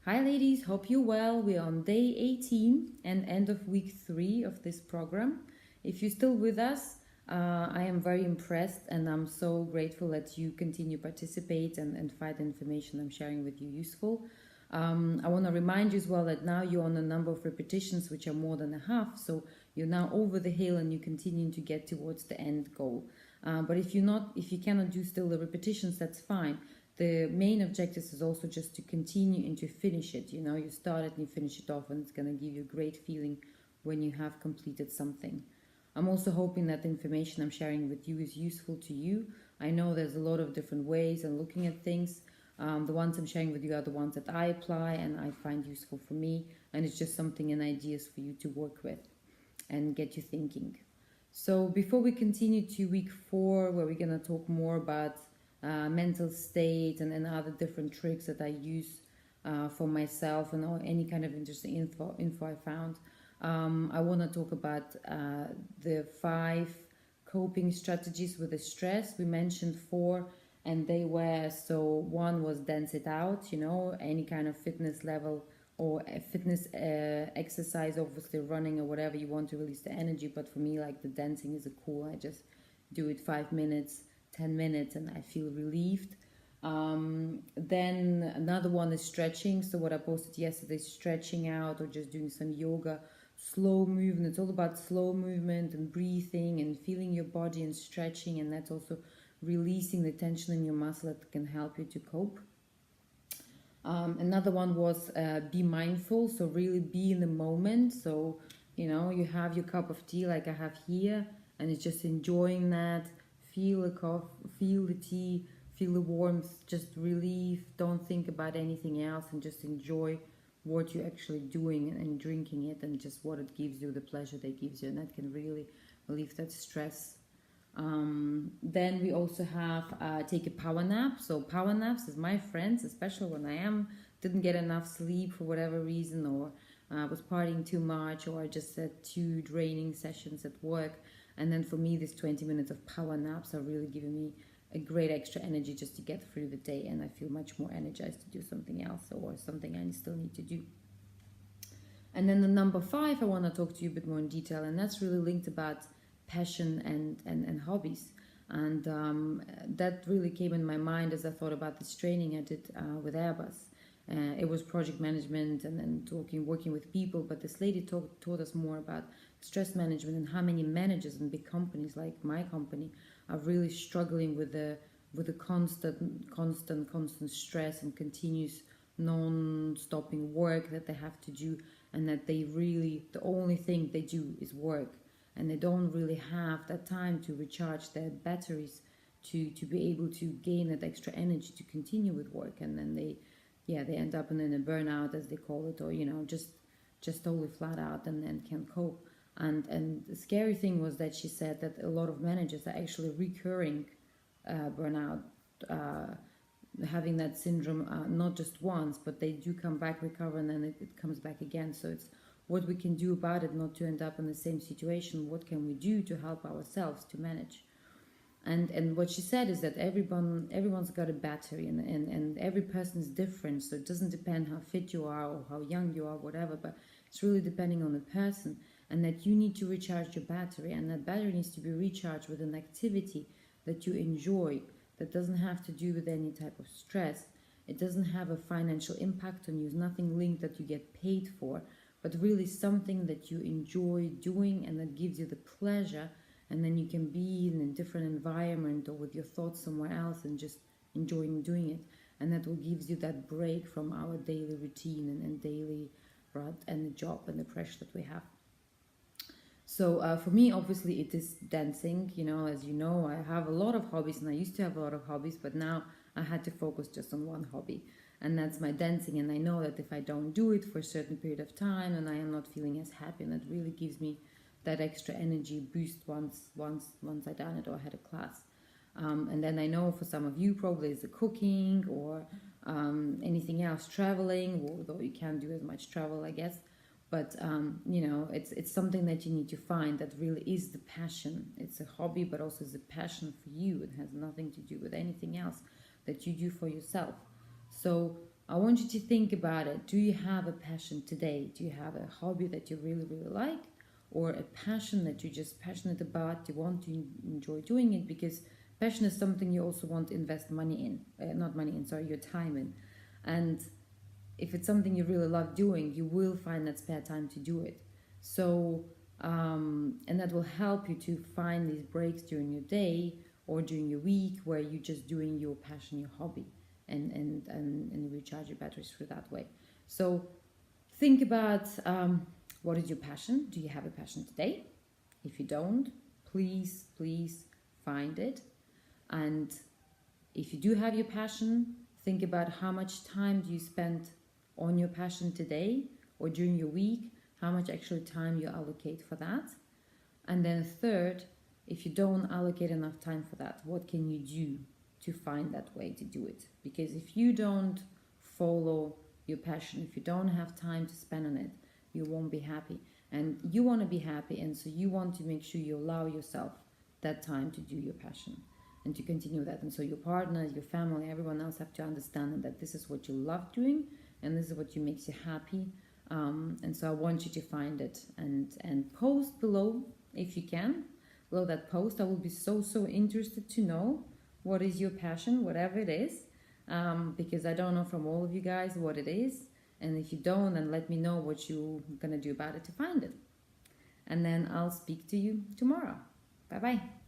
Hi, ladies. Hope you're well. We're on day 18 and end of week 3 of this program. If you're still with us, I am very impressed and I'm so grateful that you continue participate and find the information I'm sharing with you useful. I want to remind you as well that now you're on a number of repetitions which are more than a half, so you're now over the hill and you're continuing to get towards the end goal. But if you cannot do still the repetitions, that's fine. The main objective is also just to continue and to finish it. You start it and you finish it off, and it's going to give you a great feeling when you have completed something. I'm also hoping that the information I'm sharing with you is useful to you. I know there's a lot of different ways of looking at things. The ones I'm sharing with you are the ones that I apply and I find useful for me, and it's just something and ideas for you to work with and get you thinking. So before we continue to week 4, where we're going to talk more about mental state and other different tricks that I use for myself and any kind of interesting info I found, I want to talk about the 5 coping strategies with the stress. We mentioned 4, and they were, so one was dance it out, any kind of fitness level or fitness exercise, obviously running or whatever you want to release the energy. But for me, like, the dancing is cool. I just do it 5 minutes, 10 minutes, and I feel relieved. Then another one is stretching. So what I posted yesterday, stretching out or just doing some yoga, slow movement. It's all about slow movement and breathing and feeling your body and stretching, and that's also releasing the tension in your muscle that can help you to cope. Another one was be mindful, so really be in the moment. So you have your cup of tea like I have here, and it's just enjoying that. Feel the coffee, feel the tea, feel the warmth, just relief. Don't think about anything else and just enjoy what you're actually doing and drinking it, and just what it gives you, the pleasure that it gives you, and that can really relieve that stress. Then we also have take a power nap. So power naps is my friends, especially when I didn't get enough sleep for whatever reason, or was partying too much, or I just had 2 draining sessions at work. And then for me, these 20 minutes of power naps are really giving me a great extra energy just to get through the day, and I feel much more energized to do something else or something I still need to do. And then the number 5, I want to talk to you a bit more in detail, and that's really linked about passion and hobbies. And that really came in my mind as I thought about this training I did with Airbus. It was project management and working with people, but this lady taught us more about stress management and how many managers in big companies like my company are really struggling with the constant stress and continuous non-stopping work that they have to do, and that the only thing they do is work, and they don't really have that time to recharge their batteries to be able to gain that extra energy to continue with work. And then they end up in a burnout, as they call it, or just totally flat out and then can't cope. And the scary thing was that she said that a lot of managers are actually recurring burnout, having that syndrome not just once, but they do come back, recover, and then it comes back again. So it's what we can do about it, not to end up in the same situation. What can we do to help ourselves to manage? And what she said is that everyone's got a battery, and every person is different. So it doesn't depend how fit you are or how young you are, whatever, but it's really depending on the person, and that you need to recharge your battery, and that battery needs to be recharged with an activity that you enjoy, that doesn't have to do with any type of stress. It doesn't have a financial impact on you. It's nothing linked that you get paid for, but really something that you enjoy doing and that gives you the pleasure. And then you can be in a different environment or with your thoughts somewhere else and just enjoying doing it. And that will give you that break from our daily routine and daily rut and the job and the pressure that we have. So for me, obviously, it is dancing. As you know, I have a lot of hobbies, and I used to have a lot of hobbies, but now I had to focus just on one hobby, and that's my dancing. And I know that if I don't do it for a certain period of time, and I am not feeling as happy, and it really gives me that extra energy boost once I done it or had a class. And then I know for some of you probably it's the cooking or anything else, traveling, although you can't do as much travel, I guess. But it's something that you need to find that really is the passion. It's a hobby, but also it's a passion for you. It has nothing to do with anything else that you do for yourself. So I want you to think about it. Do you have a passion today? Do you have a hobby that you really, really like? Or a passion that you're just passionate about? You want to enjoy doing it because passion is something you also want to invest money in. Not money in, sorry, your time in. And if it's something you really love doing, you will find that spare time to do it. So, and that will help you to find these breaks during your day or during your week where you're just doing your passion, your hobby, and recharge your batteries through that way. So think about what is your passion? Do you have a passion today? If you don't, please find it. And if you do have your passion, think about how much time do you spend on your passion today or during your week, how much actually time you allocate for that. And then third, if you don't allocate enough time for that, what can you do to find that way to do it? Because if you don't follow your passion, if you don't have time to spend on it, you won't be happy. And you want to be happy, and so you want to make sure you allow yourself that time to do your passion and to continue that. And so your partner, your family, everyone else have to understand that this is what you love doing and this is what makes you happy. And so I want you to find it and post below if you can. Below that post, I will be so interested to know what is your passion, whatever it is, because I don't know from all of you guys what it is. And if you don't, then let me know what you're going to do about it to find it. And then I'll speak to you tomorrow. Bye-bye.